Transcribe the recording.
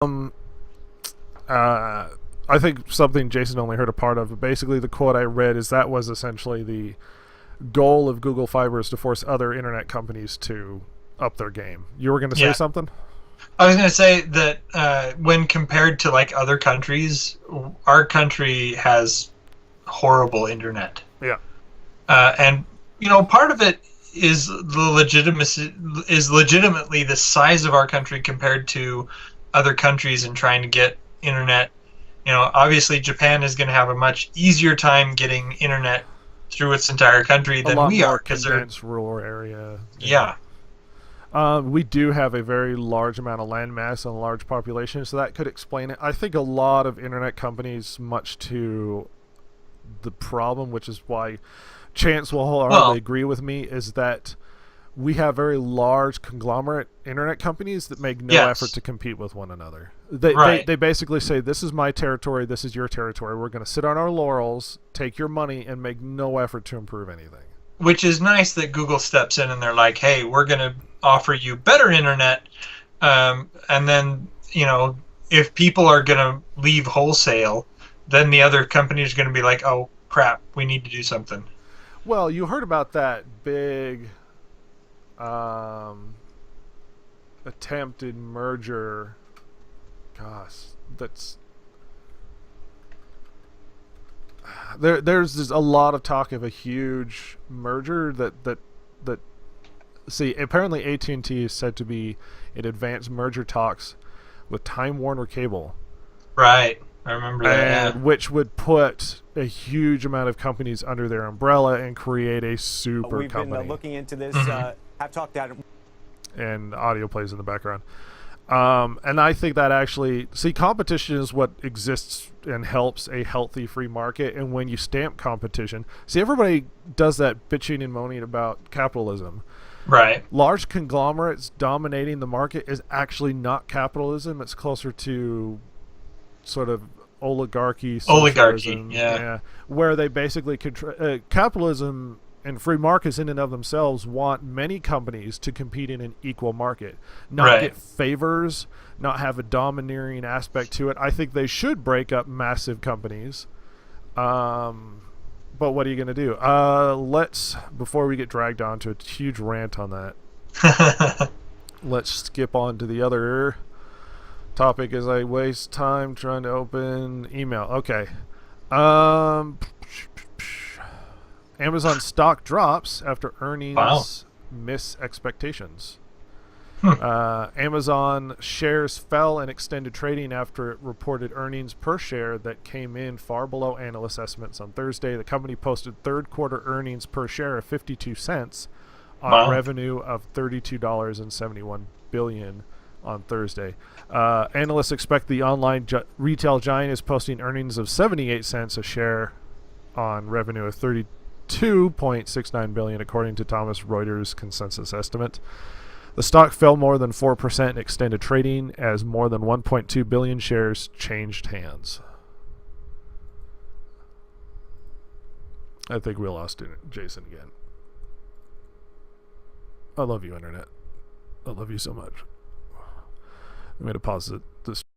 Um, uh, I think something Jason only heard a part of. But basically, the quote I read is that was essentially the goal of Google Fiber is to force other internet companies to up their game. You were going to say Yeah, something? I was going to say that when compared to like other countries, our country has horrible internet, Yeah. and part of it is legitimately the size of our country compared to other countries and trying to get internet. Obviously Japan is going to have a much easier time getting internet through its entire country A than lot we more are because they're condensed rural area. Yeah. yeah. We do have a very large amount of land mass and a large population, so that could explain it. I think a lot of internet companies, much to the problem, which is why Chance will wholeheartedly Well, agree with me, is that we have very large conglomerate internet companies that make no effort yes, to compete with one another. They, they, right. they basically say, this is my territory, this is your territory. We're going to sit on our laurels, take your money, and make no effort to improve anything. Which is nice that Google steps in and they're like, "Hey, we're going to offer you better internet." And then, if people are going to leave wholesale, then the other companies are going to be like, "Oh crap, we need to do something." Well, you heard about that big um, attempted merger. Gosh, that's there's a lot of talk of a huge merger that see, apparently AT&T is said to be in advanced merger talks with Time Warner Cable, Right. I remember that. Yeah. and which would put a huge amount of companies under their umbrella and create a super We've been company. looking into this. Hmm. Have talked out. And audio plays in the background. And I think that actually, see, competition is what exists and helps a healthy free market. And when you stamp competition, see, everybody does that bitching and moaning about capitalism. Right. Large conglomerates dominating the market is actually not capitalism. It's closer to sort of oligarchy, Oligarchy. socialism, Yeah. yeah, where they basically capitalism and free markets in and of themselves want many companies to compete in an equal market, not Right. get favors, not have a domineering aspect to it. I think they should break up massive companies. Um, but what are you going to do? Let's, before we get dragged on to a huge rant on that, let's skip on to the other topic as I waste time trying to open email. Okay. Um, Amazon stock drops after Wow. earnings miss expectations. Hmm. Amazon shares fell in extended trading after it reported earnings per share that came in far below analyst estimates on Thursday. The company posted third quarter earnings per share of 52 cents on Wow. revenue of $32.71 billion on Thursday. Analysts expect the online retail giant is posting earnings of 78 cents a share on revenue of 32.69 billion according to Thomson Reuters consensus estimate. The stock fell more than 4% in extended trading as more than 1.2 billion shares changed hands. I think we lost Jason again. I love you, Internet. I love you so much. I'm going to pause this